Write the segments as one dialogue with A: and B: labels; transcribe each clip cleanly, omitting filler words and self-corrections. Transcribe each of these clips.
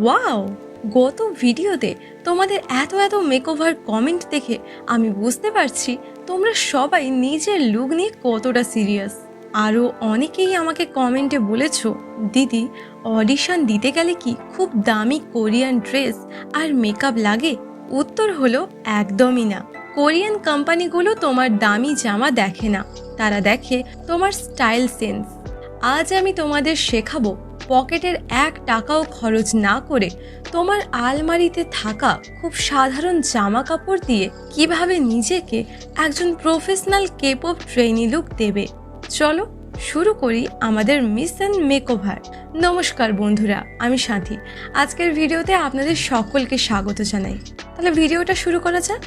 A: Wow! গত ভিডিওতে তোমাদের এত মেকওভার কমেন্ট দেখে আমি বুঝতে পারছি তোমরা সবাই নিজের লুক নিয়ে কতটা সিরিয়াস। আরও অনেকেই আমাকে কমেন্টে বলেছো, দিদি অডিশন দিতে গেলে কি খুব দামি কোরিয়ান ড্রেস আর মেকআপ লাগে? উত্তর হলো একদমই না। কোরিয়ান কোম্পানিগুলো তোমার দামি জামা দেখে না, তারা দেখে তোমার স্টাইল সেন্স। আজ আমি তোমাদের শেখাবো পকেটের 1 টাকাও খরচ না করে তোমার আলমারিতে থাকা খুব সাধারণ জামা কাপড় দিয়ে কিভাবে নিজেকে একজন প্রফেশনাল কেপপ ট্রেনি লুক দেবে। চলো শুরু করি আমাদের মিশন মেকওভার। নমস্কার বন্ধুরা, আমি সাথী। আজকের ভিডিওতে আপনাদের সকলকে স্বাগত জানাই। তাহলে ভিডিওটা শুরু করা যাক।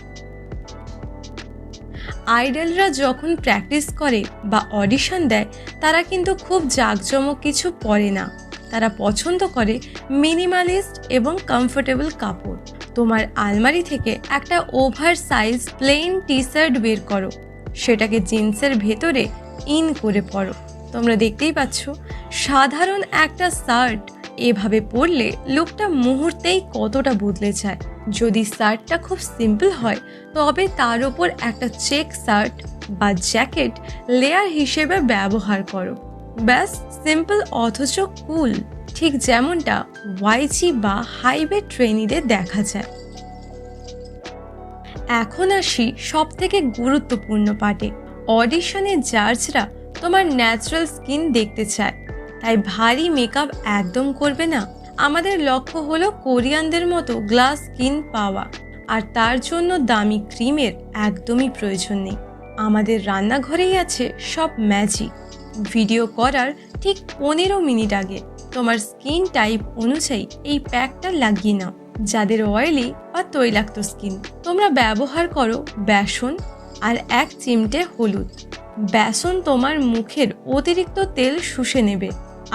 A: আইডলরা যখন প্র্যাকটিস করে বা অডিশন দেয়, তারা কিন্তু খুব জাঁকজমক কিছু পরে না। তারা পছন্দ করে মিনিমালিস্ট এবং কমফোর্টেবল কাপড়। তোমার আলমারি থেকে একটা oversize plain T shirt বের করো, সেটাকে জিন্সের ভেতরে ইন করে পরো। তোমরা দেখতেই পাচ্ছ, সাধারণ একটা শার্ট এভাবে পরলে লুকটা মুহূর্তেই কতটা বদলে যায়। যদি শার্টটা খুব সিম্পল হয়, তবে তার উপর একটা চেক শার্ট বা জ্যাকেট লেয়ার হিসেবে ব্যবহার করো। ব্যাস, সিম্পল অথচ কুল, ঠিক যেমনটা ওয়াইজি বা হাইওয়ে ট্রেনিদের দেখা যায়। এখন আসি সব থেকে গুরুত্বপূর্ণ পার্টে। অডিশনে জাজরা তোমার ন্যাচারাল স্কিন দেখতে চায়, তাই ভারী মেকআপ একদম করবে না। আমাদের লক্ষ্য হলো কোরিয়ানদের মতো গ্লাস স্কিন পাওয়া, আর তার জন্য দামি ক্রিমের একদমই প্রয়োজন নেই। আমাদের রান্নাঘরেই আছে সব ম্যাজিক। ভিডিও করার ঠিক 15 মিনিট আগে তোমার স্কিন টাইপ অনুযায়ী এই প্যাকটা লাগিয়ে নাও। যাদের অয়েলি বা তৈলাক্ত স্কিন, তোমরা ব্যবহার করো বেসন আর 1 চিমটে হলুদ। বেসন তোমার মুখের অতিরিক্ত তেল শুষে নেবে,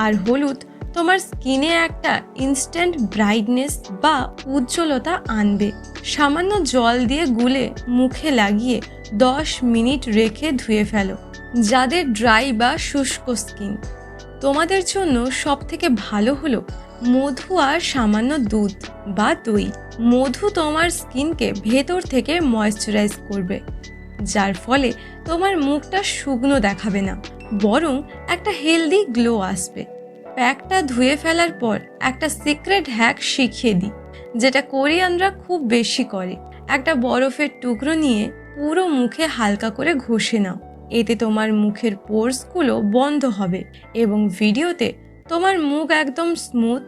A: আর হলুদ তোমার স্কিনে একটা ইনস্ট্যান্ট ব্রাইটনেস বা উজ্জ্বলতা আনবে। সামান্য জল দিয়ে গুলে মুখে লাগিয়ে 10 মিনিট রেখে ধুয়ে ফেলো। যাদের ড্রাই বা শুষ্ক স্কিন, তোমাদের জন্য সব থেকে ভালো হলো মধু আর সামান্য দুধ বা দই। মধু তোমার স্কিনকে ভেতর থেকে ময়েশ্চারাইজ করবে, যার ফলে তোমার মুখটা শুকনো দেখাবে না, বরং একটা হেলদি গ্লো আসবে। প্যাকটা ধুয়ে ফেলার পর একটা সিক্রেট হ্যাক শিখিয়ে দিই, যেটা কোরিয়ানরা খুব বেশি করে। একটা বরফের টুকরো নিয়ে পুরো মুখে হালকা করে ঘষে নাও। এতে তোমার মুখের পোরসগুলো বন্ধ হবে এবং ভিডিওতে তোমার মুখ একদম স্মুথ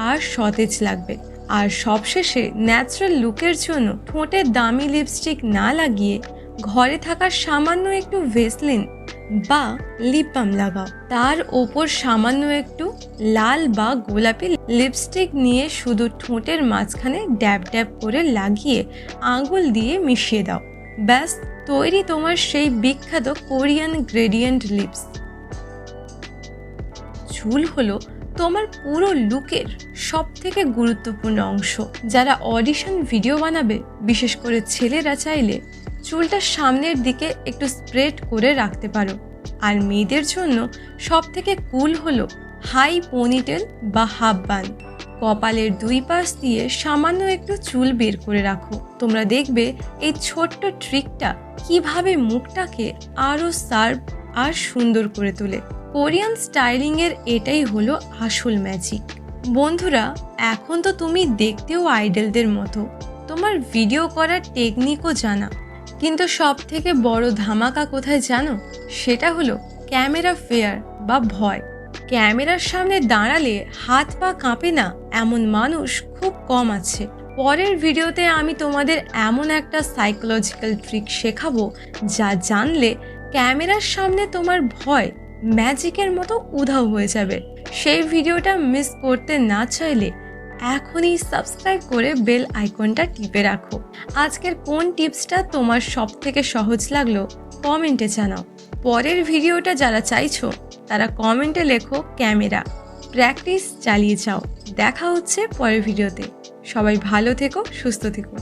A: আর সতেজ লাগবে। আর সবশেষে ন্যাচারাল লুকের জন্য ঠোঁটে দামি লিপস্টিক না লাগিয়ে ঘরে থাকা সামান্য একটু ভেসলিন বা লিপ বাম লাগাও। তার ওপর সামান্য একটু লাল বা গোলাপি লিপস্টিক নিয়ে শুধু ঠোঁটের মাঝখানে ড্যাব ড্যাব করে লাগিয়ে আঙুল দিয়ে মিশিয়ে দাও। ব্যাস, তৈরি তোমার সেই বিখ্যাত কোরিয়ান গ্রেডিয়েন্ট লিপস। চুল হলো তোমার পুরো লুকের সব থেকে গুরুত্বপূর্ণ অংশ। যারা অডিশন ভিডিও বানাবে, বিশেষ করে ছেলেরা, চাইলে চুলটা সামনের দিকে একটু স্প্রেড করে রাখতে পারো। আর মেয়েদের জন্য সব থেকে কুল হলো হাই পোনিটেল বা হাফ বান। কপালের 2 পাশ দিয়ে সামান্য একটু চুল বের করে রাখো। তোমরা দেখবে এই ছোট্ট ট্রিকটা কিভাবে মুখটাকে আরও শার্প আর সুন্দর করে তোলে। কোরিয়ান স্টাইলিংয়ের এটাই হলো আসল ম্যাজিক। বন্ধুরা, এখন তো তুমি দেখতেও আইডলদের মতো, তোমার ভিডিও করার টেকনিকও জানা, কিন্তু সব থেকে বড় ধামাকা কোথায় জানো? সেটা হলো ক্যামেরা ফেয়ার বা ভয়। ক্যামেরার সামনে দাঁড়ালে হাত পা কাঁপে না এমন মানুষ খুব কম আছে। পরের ভিডিওতে আমি তোমাদের এমন একটা সাইকোলজিক্যাল ট্রিক শেখাবো, যা জানলে ক্যামেরার সামনে তোমার ভয় ম্যাজিকের মতো উধাও হয়ে যাবে। সেই ভিডিওটা মিস করতে না চাইলে এখনই সাবস্ক্রাইব করে বেল আইকনটা টিপে রাখো। আজকের কোন টিপসটা তোমার সব থেকে সহজ লাগলো কমেন্টে জানাও। পরের ভিডিওটা যারা চাইছো, তারা কমেন্টে লেখো ক্যামেরা। প্র্যাকটিস চালিয়ে যাও। দেখা হচ্ছে পরের ভিডিওতে। সবাই ভালো থেকো, সুস্থ থেকো।